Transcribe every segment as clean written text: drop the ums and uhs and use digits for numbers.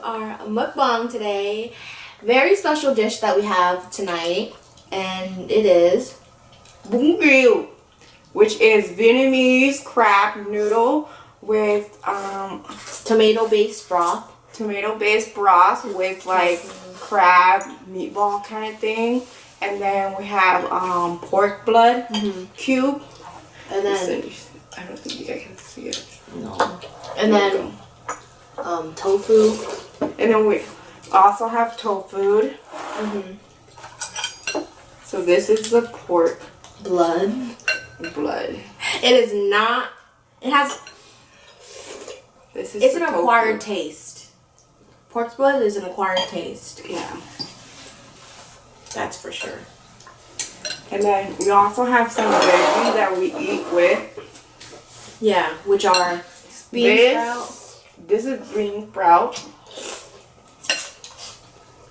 our mukbang today. Very special dish that we have tonight, and it is Bun Rieu, which is Vietnamese crab noodle with tomato-based broth. Tomato-based broth with like crab meatball kind of thing, and then we have pork blood cube, And then I don't think you guys can see it. no. And then tofu. And then we also have tofu. So this is the pork Blood. It is not. It has. This is It's the an tofu. acquired taste. Pork blood is an acquired taste. Yeah. That's for sure. And then we also have some veggies that we eat with. Yeah, which are bean sprout. This is green sprout.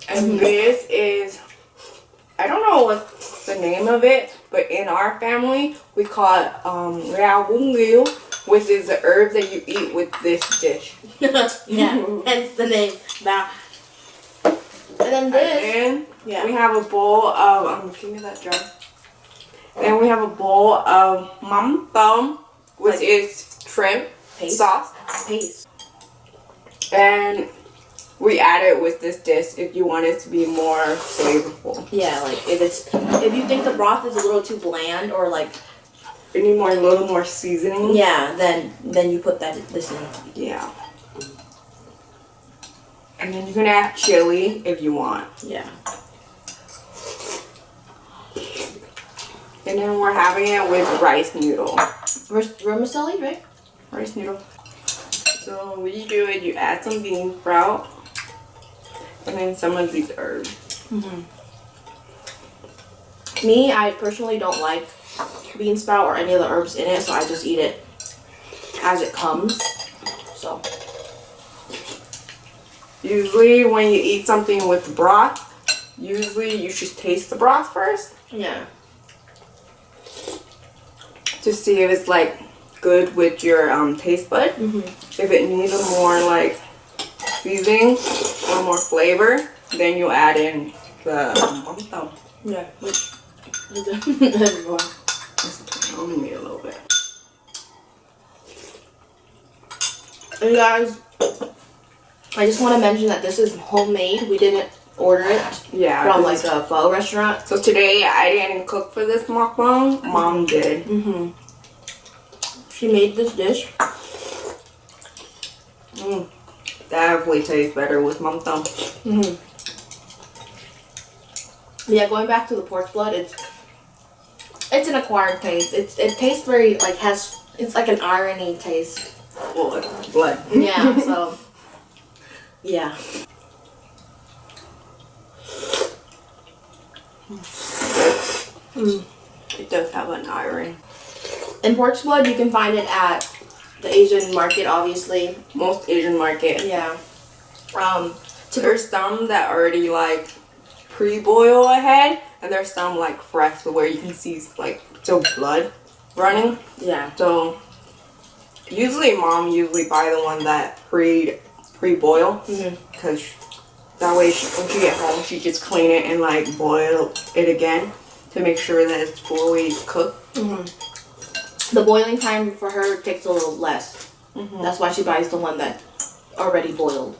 And this is, I don't know what's the name of it, but in our family, we call it Bun Rieu, which is the herb that you eat with this dish. Yeah, hence the name. Now, and then this. And then we have a bowl of, give me that jar. Then we have a bowl of Mam Tom, which is shrimp sauce. Paste. And we add it with this dish if you want it to be more flavorful. Yeah, like if you think the broth is a little too bland or like You need a little more seasoning. yeah, then you put this in. Yeah. And then you can add chili if you want. Yeah. And then we're having it with rice noodle. Vermicelli, right? Rice noodle. So what you do is you add some bean sprout and then some of these herbs. Me, I personally don't like bean sprout or any of the herbs in it, so I just eat it as it comes. So Usually when you eat something with broth, usually you should taste the broth first yeah. to see if it's like good with your taste bud. If it needs a more like seasoning or more flavor, then you add in the Mam Tom. Yeah. Which everyone. Only me a little bit. And guys, I just want to mention that this is homemade. We didn't order it from like a pho restaurant. So today I didn't cook for this mukbang. Mom did. She made this dish. Definitely tastes better with Mam Tom. Yeah, going back to the pork blood, it's an acquired taste. It tastes very like it's like an irony taste. Well, it's blood. Yeah, so yeah. It does have an iron. And pork's blood, you can find it at the Asian market, obviously. Most Asian market. Yeah. There's some that already like pre-boil ahead, and there's some like fresh where you can see like still blood running. Yeah. So usually mom buy the one that pre-boil because that way when she get home she just clean it and like boil it again to make sure that it's fully cooked. The boiling time for her takes a little less. That's why she buys the one that already boiled.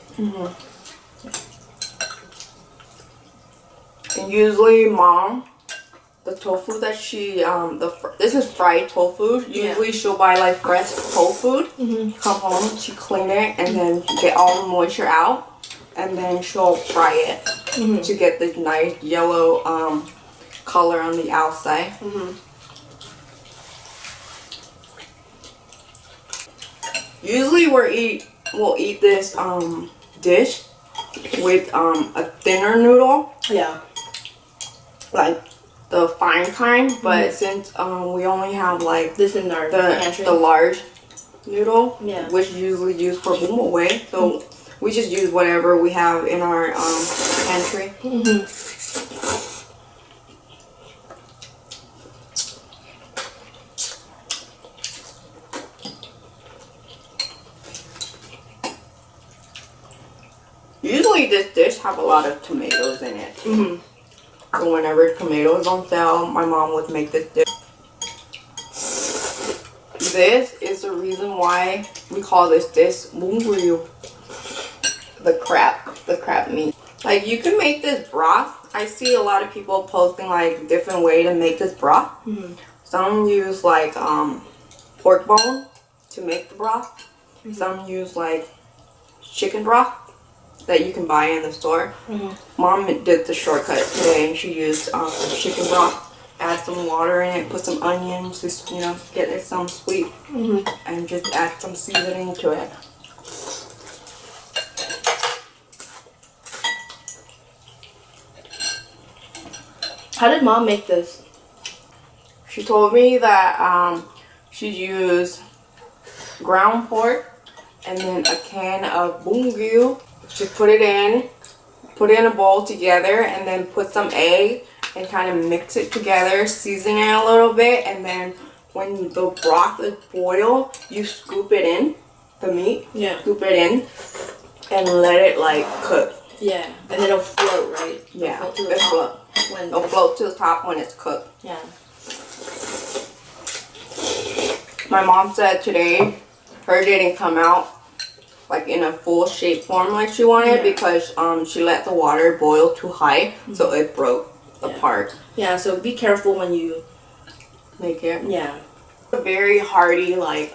And usually mom, the tofu that she this is fried tofu. Usually she'll buy like fresh tofu. Come home, she clean it and then get all the moisture out, and then she'll fry it to get this nice yellow color on the outside. Usually we'll eat this dish with a thinner noodle. Yeah. Like the fine kind, but since we only have like This in our pantry. the large noodle, Yeah. which is usually used for bún bò Huế, so we just use whatever we have in our pantry. Usually this dish have a lot of tomatoes in it. So whenever tomatoes on sale, my mom would make this dish. This is the reason why we call this dish Bun Rieu. The crab meat. Like, you can make this broth. I see a lot of people posting like different way to make this broth. Some use like pork bone to make the broth. Some use like chicken broth that you can buy in the store. Mom did the shortcut today, and she used chicken broth. Add some water in it, put some onions, just, you know, get it some sweet, and just add some seasoning to it. How did Mom make this? She told me that she used ground pork and then a can of Bun Rieu. She put it in a bowl together, and then put some egg and kind of mix it together, season it a little bit, and then when the broth is boiled, you scoop it in, the meat, scoop it in, and let it like cook. Yeah, and then it'll float, right? Yeah, it'll float It'll float to the top when it's cooked. Yeah. My mom said today her didn't come out like in a full shape form like she wanted because she let the water boil too high, so it broke apart. Yeah, so be careful when you make it. Yeah. A very hearty like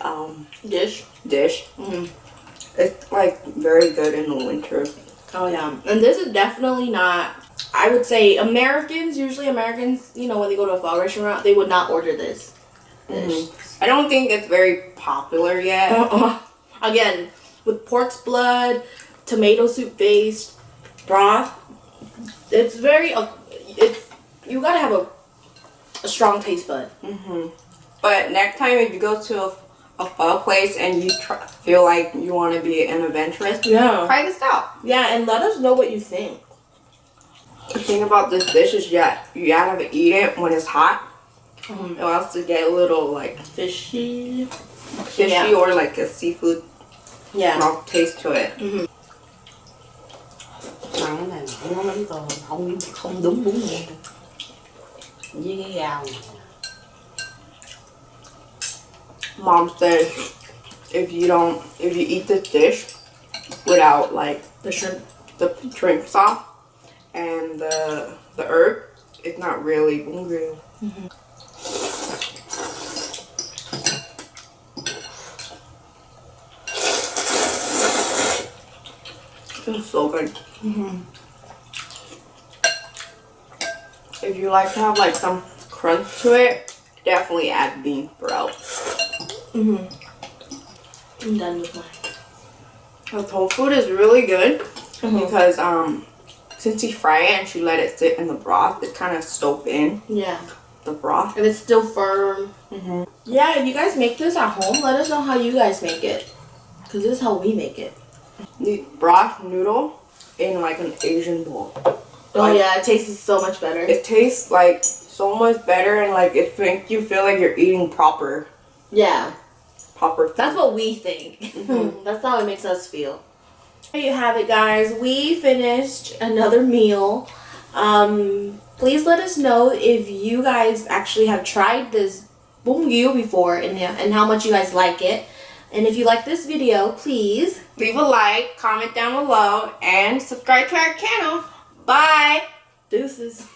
dish. It's like very good in the winter. Oh yeah, and this is definitely not. I would say usually Americans, you know, when they go to a pho restaurant, they would not order this dish. I don't think it's very popular yet. Again, with pork's blood, tomato soup based broth, it's very. You gotta have a strong taste bud. But next time if you go to a pho place and you feel like you want to be an adventurous, try this out. Yeah, and let us know what you think. The thing about this dish is you gotta eat it when it's hot. It wants to get a little like fishy or like a seafood taste to it. Mặn này nó lắm còn không đúng bún riêu với cái rau này. Mom said if you eat this dish without like the shrimp sauce and the herb, it's not really Bun Rieu. It's so good. If you like to have like some crunch to it, definitely add bean sprouts. I'm done with mine. The tofu is really good because since you fry it and she let it sit in the broth, it kind of soak in the broth. And it's still firm. Yeah, if you guys make this at home, let us know how you guys make it. Because this is how we make it. The broth noodle in like an Asian bowl. Oh yeah, it tastes so much better. It tastes like so much better, and like it makes you feel like you're eating proper. Yeah. Proper food. That's what we think. That's how it makes us feel. There you have it, guys. We finished another meal. Please let us know if you guys actually have tried this Bun Rieu before and how much you guys like it. And if you like this video, please leave a like, comment down below, and subscribe to our channel. Bye! Deuces.